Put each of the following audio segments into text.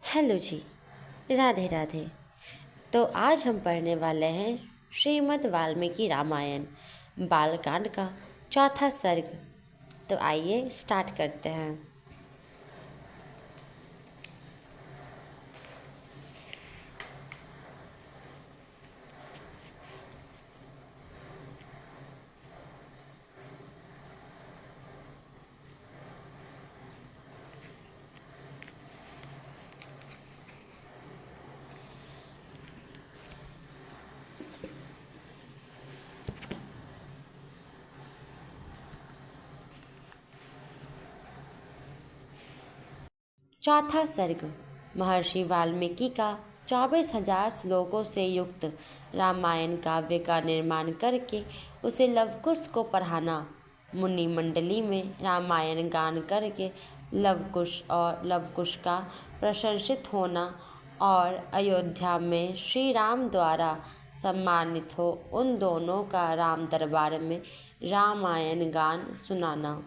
Hello जी। राधे राधे। तो आज हम पढ़ने वाले हैं श्रीमद् वाल्मीकि रामायण बालकांड का चौथा सर्ग। तो आइए स्टार्ट करते हैं। चौथा सर्ग। महर्षि वाल्मीकि का 24,000 श्लोकों से युक्त रामायण काव्य का निर्माण करके उसे लवकुश को पढ़ाना। मुनि मंडली में रामायण गान करके लवकुश का प्रशंसित होना और अयोध्या में श्री राम द्वारा सम्मानित हो उन दोनों का राम दरबार में रामायण गान सुनाना।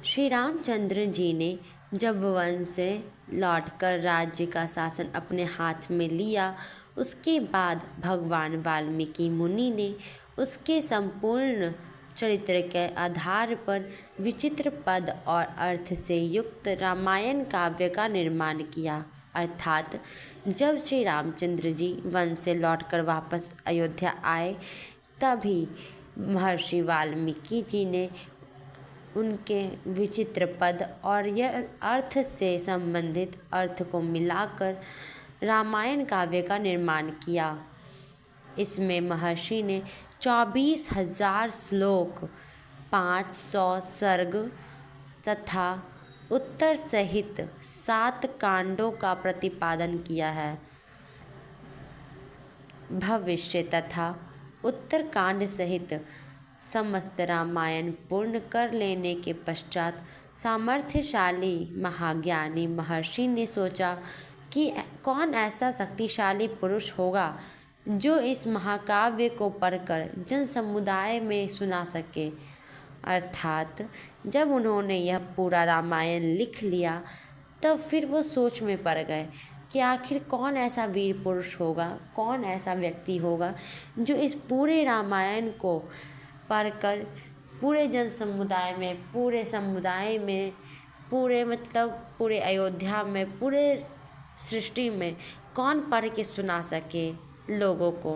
श्री रामचंद्र जी ने जब वन से लौटकर राज्य का शासन अपने हाथ में लिया, उसके बाद भगवान वाल्मीकि मुनि ने उसके संपूर्ण चरित्र के आधार पर विचित्र पद और अर्थ से युक्त रामायण काव्य का निर्माण किया। अर्थात जब श्री रामचंद्र जी वन से लौटकर वापस अयोध्या आए, तभी महर्षि वाल्मीकि जी ने उनके विचित्र पद और यह अर्थ से संबंधित अर्थ को मिलाकर रामायण काव्य का निर्माण किया। इसमें महर्षि ने 24,000 श्लोक, 500 सर्ग तथा उत्तर सहित 7 कांडों का प्रतिपादन किया है। भविष्य तथा उत्तर कांड सहित समस्त रामायण पूर्ण कर लेने के पश्चात सामर्थ्यशाली महाज्ञानी महर्षि ने सोचा कि कौन ऐसा शक्तिशाली पुरुष होगा जो इस महाकाव्य को पढ़कर जन समुदाय में सुना सके। अर्थात जब उन्होंने यह पूरा रामायण लिख लिया, तब फिर वो सोच में पड़ गए कि आखिर कौन ऐसा वीर पुरुष होगा, कौन ऐसा व्यक्ति होगा जो इस पूरे रामायण को पढ़कर पूरे जन समुदाय में, पूरे समुदाय में, पूरे अयोध्या में, पूरे सृष्टि में कौन पढ़ के सुना सके लोगों को।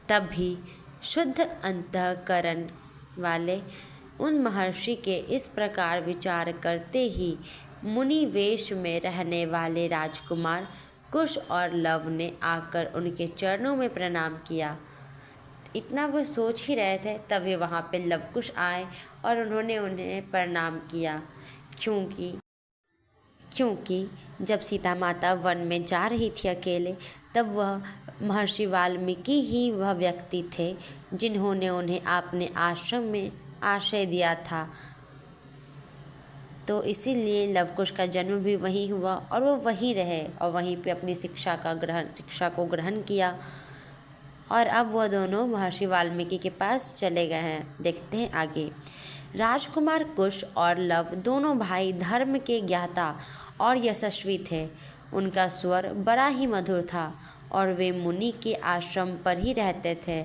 तभी शुद्ध अंतःकरण वाले उन महर्षि के इस प्रकार विचार करते ही मुनि वेश में रहने वाले राजकुमार कुश और लव ने आकर उनके चरणों में प्रणाम किया। इतना वो सोच ही रहे थे, तभी वहाँ पे लवकुश आए और उन्होंने उन्हें प्रणाम किया। क्योंकि जब सीता माता वन में जा रही थी अकेले, तब वह महर्षि वाल्मीकि ही वह व्यक्ति थे जिन्होंने उन्हें अपने आश्रम में आश्रय दिया था। तो इसीलिए लवकुश का जन्म भी वहीं हुआ और वो वहीं रहे और वहीं पे अपनी शिक्षा को ग्रहण किया। और अब वह दोनों महर्षि वाल्मीकि के पास चले गए हैं। देखते हैं आगे। राजकुमार कुश और लव दोनों भाई धर्म के ज्ञाता और यशस्वी थे। उनका स्वर बड़ा ही मधुर था और वे मुनि के आश्रम पर ही रहते थे।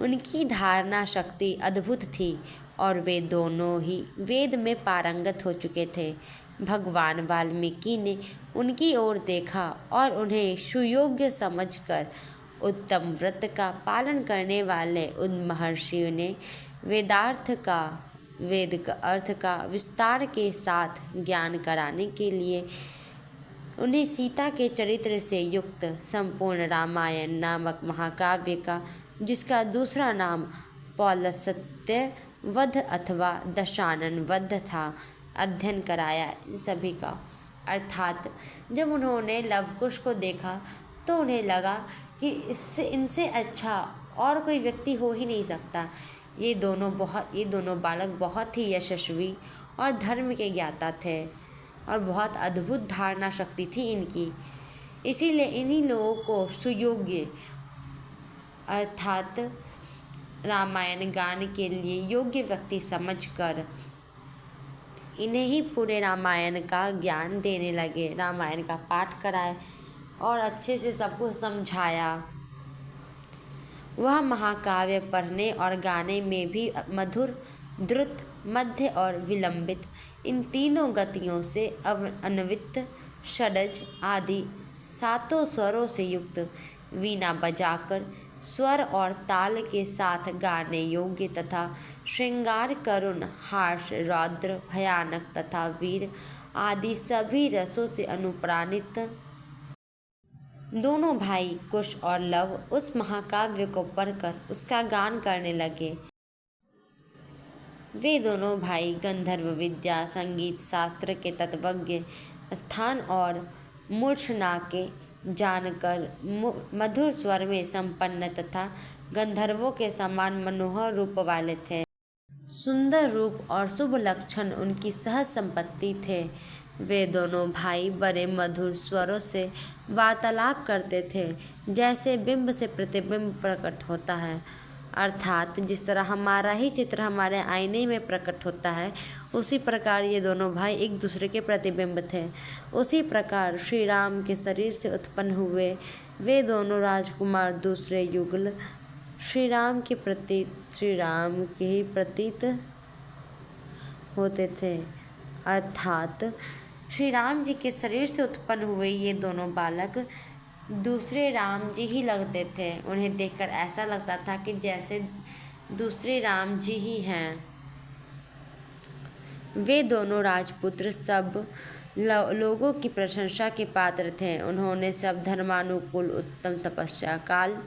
उनकी धारणा शक्ति अद्भुत थी और वे दोनों ही वेद में पारंगत हो चुके थे। भगवान वाल्मीकि ने उनकी ओर देखा और उन्हें सुयोग्य समझकर उत्तम व्रत का पालन करने वाले उन महर्षियों ने वेद का अर्थ का विस्तार के साथ ज्ञान कराने के लिए उन्हें सीता के चरित्र से युक्त संपूर्ण रामायण नामक महाकाव्य का, जिसका दूसरा नाम पौलस्त्य वध अथवा दशानन वध था, अध्ययन कराया इन सभी का। अर्थात जब उन्होंने लवकुश को देखा तो उन्हें लगा कि इनसे अच्छा और कोई व्यक्ति हो ही नहीं सकता। ये दोनों बालक बहुत ही यशस्वी और धर्म के ज्ञाता थे और बहुत अद्भुत धारणा शक्ति थी इनकी। इसीलिए इन्हीं लोगों को सुयोग्य अर्थात रामायण गान के लिए योग्य व्यक्ति समझकर इन्हें ही पूरे रामायण का ज्ञान देने लगे, रामायण का पाठ कराए और अच्छे से सबको समझाया। वह महाकाव्य पढ़ने और गाने में भी मधुर, द्रुत, मध्य और विलंबित, इन तीनों गतियों से अन्वित, षडज आदि सातों स्वरों से युक्त, वीणा बजाकर स्वर और ताल के साथ गाने योग्य तथा श्रृंगार करुण, हार्श, रौद्र, भयानक तथा वीर आदि सभी रसों से अनुप्राणित दोनों भाई कुश और लव उस महाकाव्य को पढ़कर उसका गान करने लगे। वे दोनों भाई गंधर्व विद्या, संगीत, शास्त्र के तत्वज्ञ, स्थान और मूर्छना के जानकर मधुर स्वर में संपन्न तथा गंधर्वों के समान मनोहर रूप वाले थे। सुंदर रूप और शुभ लक्षण उनकी सहज संपत्ति थे। वे दोनों भाई बड़े मधुर स्वरों से वार्तालाप करते थे, जैसे बिंब से प्रतिबिंब प्रकट होता है, अर्थात जिस तरह हमारा ही चित्र हमारे आईने में प्रकट होता है, उसी प्रकार ये दोनों भाई एक दूसरे के प्रतिबिंब थे। उसी प्रकार श्री राम के शरीर से उत्पन्न हुए वे दोनों राजकुमार दूसरे युगल श्री राम के ही प्रतीत होते थे, अर्थात श्री राम जी के शरीर से उत्पन्न हुए ये दोनों बालक दूसरे राम जी ही लगते थे। उन्हें देखकर ऐसा लगता था कि जैसे दूसरे राम जी ही हैं। वे दोनों राजपुत्र सब लोगों की प्रशंसा के पात्र थे। उन्होंने सब धर्मानुकूल उत्तम तपस्या काल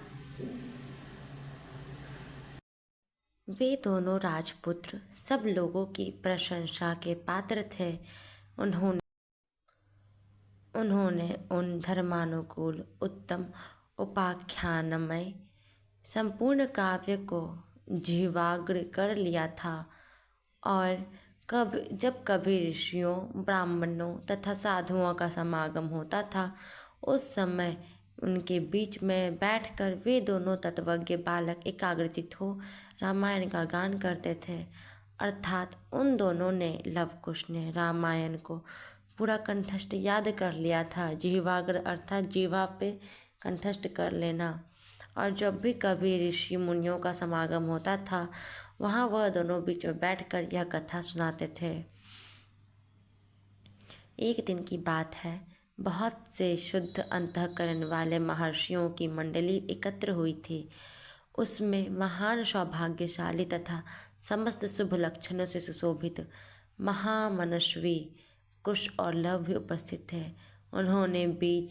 वे दोनों राजपुत्र सब लोगों की प्रशंसा के पात्र थे। उन्होंने उन धर्मानुकूल उत्तम उपाख्यानमय संपूर्ण काव्य को जीवाग्र कर लिया था और जब कभी ऋषियों, ब्राह्मणों तथा साधुओं का समागम होता था, उस समय उनके बीच में बैठकर वे दोनों तत्वज्ञ बालक एकाग्रचित हो रामायण का गान करते थे। अर्थात उन दोनों ने, लवकुश ने, रामायण को पूरा कंठस्थ याद कर लिया था। जीवाग्र अर्थात जीवा पे कंठस्थ कर लेना। और जब भी कभी ऋषि मुनियों का समागम होता था, वहाँ वह दोनों बीच में बैठकर यह कथा सुनाते थे। एक दिन की बात है, बहुत से शुद्ध अंतःकरण वाले महर्षियों की मंडली एकत्र हुई थी। उसमें महान सौभाग्यशाली तथा समस्त शुभ लक्षणों से सुशोभित महामनस्वी कुश और लव भी उपस्थित थे। उन्होंने बीच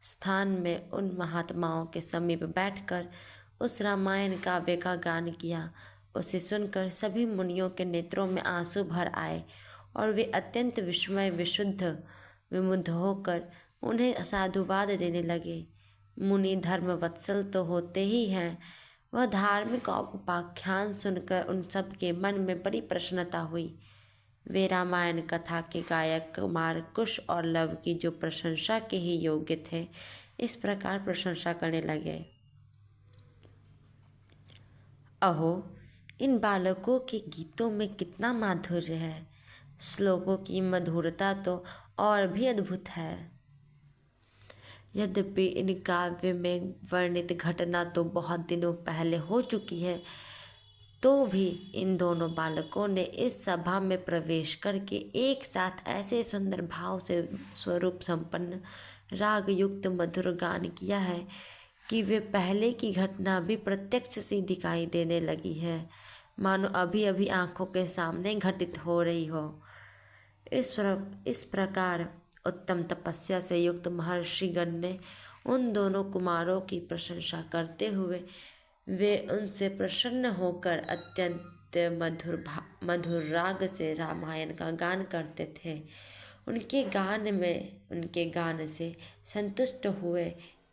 स्थान में उन महात्माओं के समीप बैठकर उस रामायण काव्य का गान किया। उसे सुनकर सभी मुनियों के नेत्रों में आंसू भर आए और वे अत्यंत विस्मय विमुग्ध होकर उन्हें साधुवाद देने लगे। मुनि धर्म वत्सल तो होते ही हैं। वह धार्मिक उपाख्यान सुनकर उन सब के मन में बड़ी प्रसन्नता हुई। वे रामायण कथा के गायक कुमार कुश और लव की जो प्रशंसा के ही योग्य थे, इस प्रकार प्रशंसा करने लगे। अहो, इन बालकों के गीतों में कितना माधुर्य है। श्लोकों की मधुरता तो और भी अद्भुत है। यद्यपि इन काव्य में वर्णित घटना तो बहुत दिनों पहले हो चुकी है, तो भी इन दोनों बालकों ने इस सभा में प्रवेश करके एक साथ ऐसे सुंदर भाव से स्वरूप संपन्न राग युक्त मधुर गान किया है कि वे पहले की घटना भी प्रत्यक्ष सी दिखाई देने लगी है, मानो अभी अभी आंखों के सामने घटित हो रही हो। इस प्रकार उत्तम तपस्या से युक्त महर्षिगण ने उन दोनों कुमारों की प्रशंसा करते हुए वे उनसे प्रसन्न होकर अत्यंत मधुर राग से रामायण का गान करते थे। उनके गान से संतुष्ट हुए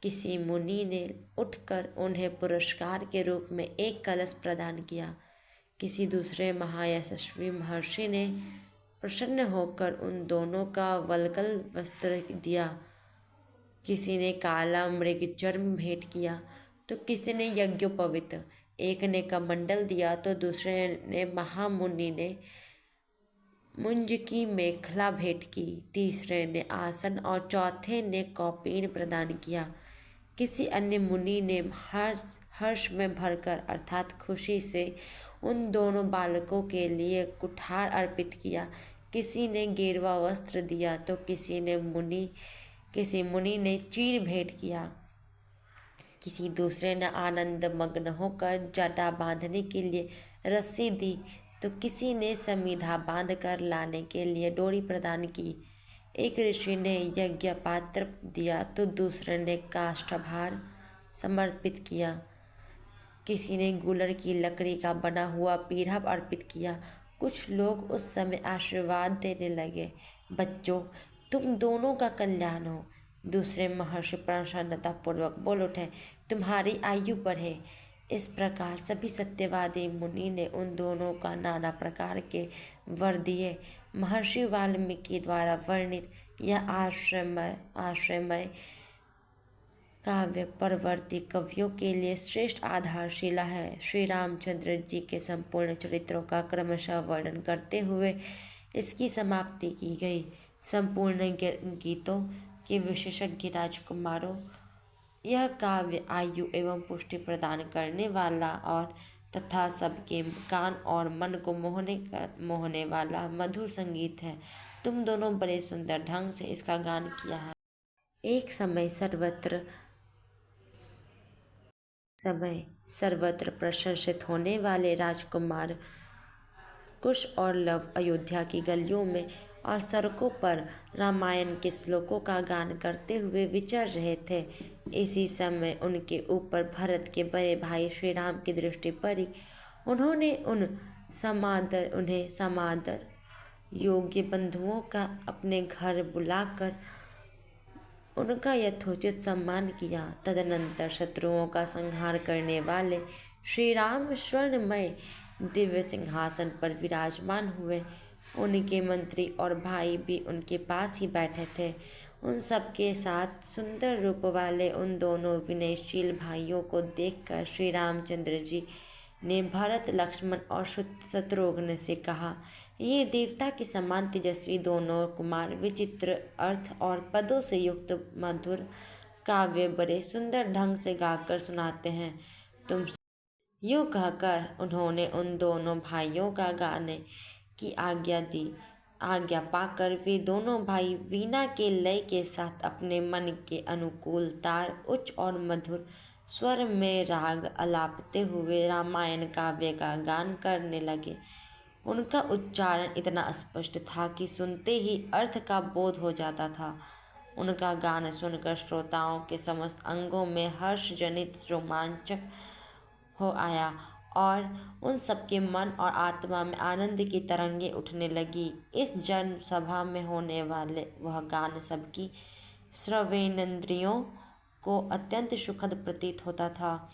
किसी मुनि ने उठकर उन्हें पुरस्कार के रूप में एक कलश प्रदान किया। किसी दूसरे महायशस्वी महर्षि ने प्रसन्न होकर उन दोनों का वल्कल वस्त्र दिया। किसी ने काला मृग चर्म भेंट किया तो किसी ने मुंज की मेखला भेंट की, तीसरे ने आसन और चौथे ने कौपीन प्रदान किया। किसी अन्य मुनि ने हर्ष में भरकर अर्थात खुशी से उन दोनों बालकों के लिए कुठार अर्पित किया। किसी ने गेरुआ वस्त्र दिया तो किसी मुनि ने चीर भेंट किया। किसी दूसरे ने आनंद मग्न होकर जटा बांधने के लिए रस्सी दी तो किसी ने समीधा बांध कर लाने के लिए डोरी प्रदान की। एक ऋषि ने यज्ञ पात्र दिया तो दूसरे ने काष्ठभार समर्पित किया। किसी ने गूलर की लकड़ी का बना हुआ पीढ़ा अर्पित किया। कुछ लोग उस समय आशीर्वाद देने लगे, बच्चों तुम दोनों का कल्याण हो। दूसरे महर्षि प्रसन्नता पूर्वक बोल उठे, तुम्हारी आयु बढ़े। इस प्रकार सभी सत्यवादी मुनि ने उन दोनों का नाना प्रकार के वर दिए। महर्षि वाल्मीकि द्वारा वर्णित यह आश्रमय काव्य परवर्ती कवियों के लिए श्रेष्ठ आधारशिला है। श्री रामचंद्र जी के संपूर्ण चरित्रों का क्रमशः वर्णन करते हुए इसकी समाप्ति की गई। संपूर्ण गीतों के विशेषज्ञ राजकुमारों, यह काव्य आयु एवं पुष्टि प्रदान करने वाला और तथा सबके कान और मन को मोहने वाला मधुर संगीत है। तुम दोनों बड़े सुंदर ढंग से इसका गान किया है। एक समय सर्वत्र प्रशंसित होने वाले राजकुमार कुश और लव अयोध्या की गलियों में और सड़कों पर रामायण के श्लोकों का गान करते हुए विचर रहे थे। इसी समय उनके ऊपर भरत के बड़े भाई श्री राम की दृष्टि पड़ी। उन्हें समादर योग्य बंधुओं का अपने घर बुलाकर उनका यथोचित सम्मान किया। तदनंतर शत्रुओं का संहार करने वाले श्री राम स्वर्णमय दिव्य सिंहासन पर विराजमान हुए। उनके मंत्री और भाई भी उनके पास ही बैठे थे। उन सबके साथ सुंदर रूप वाले उन दोनों विनयशील भाइयों को देखकर श्री रामचंद्र जी ने भरत, लक्ष्मण और शत्रुघ्न से कहा, ये देवता के समान तेजस्वी दोनों कुमार विचित्र अर्थ और पदों से युक्त मधुर काव्य बड़े सुंदर ढंग से गाकर सुनाते हैं। तुम यूँ कहकर उन्होंने उन दोनों भाइयों का गाने की आज्ञा दी। आज्ञा पाकर वे दोनों भाई वीणा के लय के साथ अपने मन के अनुकूल तार उच्च और मधुर स्वर में राग अलापते हुए रामायण काव्य का गान करने लगे। उनका उच्चारण इतना स्पष्ट था कि सुनते ही अर्थ का बोध हो जाता था। उनका गान सुनकर श्रोताओं के समस्त अंगों में हर्ष जनित रोमांचक हो आया और उन सबके मन और आत्मा में आनंद की तरंगें उठने लगी। इस जन सभा में होने वाले वह गान सबकी श्रवणेंद्रियों को अत्यंत सुखद प्रतीत होता था।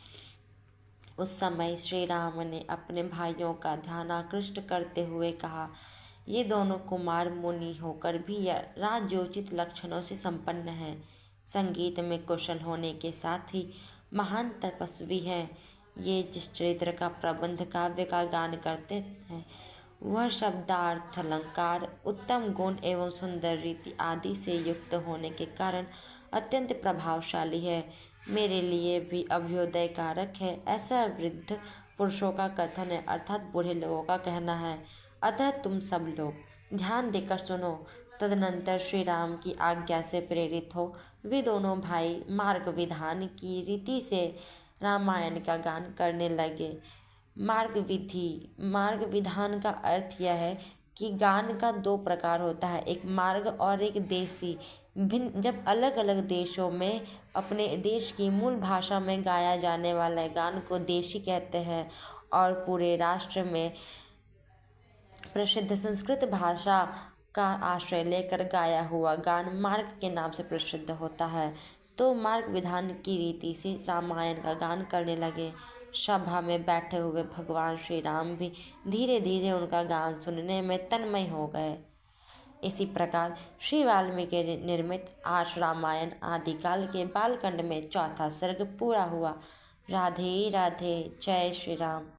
उस समय श्री राम ने अपने भाइयों का ध्यान आकृष्ट करते हुए कहा, ये दोनों कुमार मुनि होकर भी राजोचित लक्षणों से संपन्न हैं। संगीत में कुशल होने के साथ ही महान तपस्वी हैं। ये जिस चरित्र का प्रबंध काव्य का गान करते हैं वह शब्दार्थ, अलंकार, उत्तम गुण एवं सुंदर रीति आदि से युक्त होने के कारण अत्यंत प्रभावशाली है। मेरे लिए भी अभ्युदय कारक है, ऐसा वृद्ध पुरुषों का कथन है, अर्थात बूढ़े लोगों का कहना है। अतः तुम सब लोग ध्यान देकर सुनो। तदनंतर श्री राम की आज्ञा से प्रेरित हो वे दोनों भाई मार्ग विधान की रीति से रामायण का गान करने लगे। मार्ग विधान का अर्थ यह है कि गान का दो प्रकार होता है, एक मार्ग और एक देशी। भिन्न जब अलग अलग देशों में अपने देश की मूल भाषा में गाया जाने वाले गान को देशी कहते हैं और पूरे राष्ट्र में प्रसिद्ध संस्कृत भाषा का आश्रय लेकर गाया हुआ गान मार्ग के नाम से प्रसिद्ध होता है। तो मार्ग विधान की रीति से रामायण का गान करने लगे। सभा में बैठे हुए भगवान श्री राम भी धीरे धीरे उनका गान सुनने में तन्मय हो गए। इसी प्रकार श्री वाल्मीकि निर्मित आश रामायण आदिकाल के बालकांड में चौथा सर्ग पूरा हुआ। राधे राधे। जय श्री राम।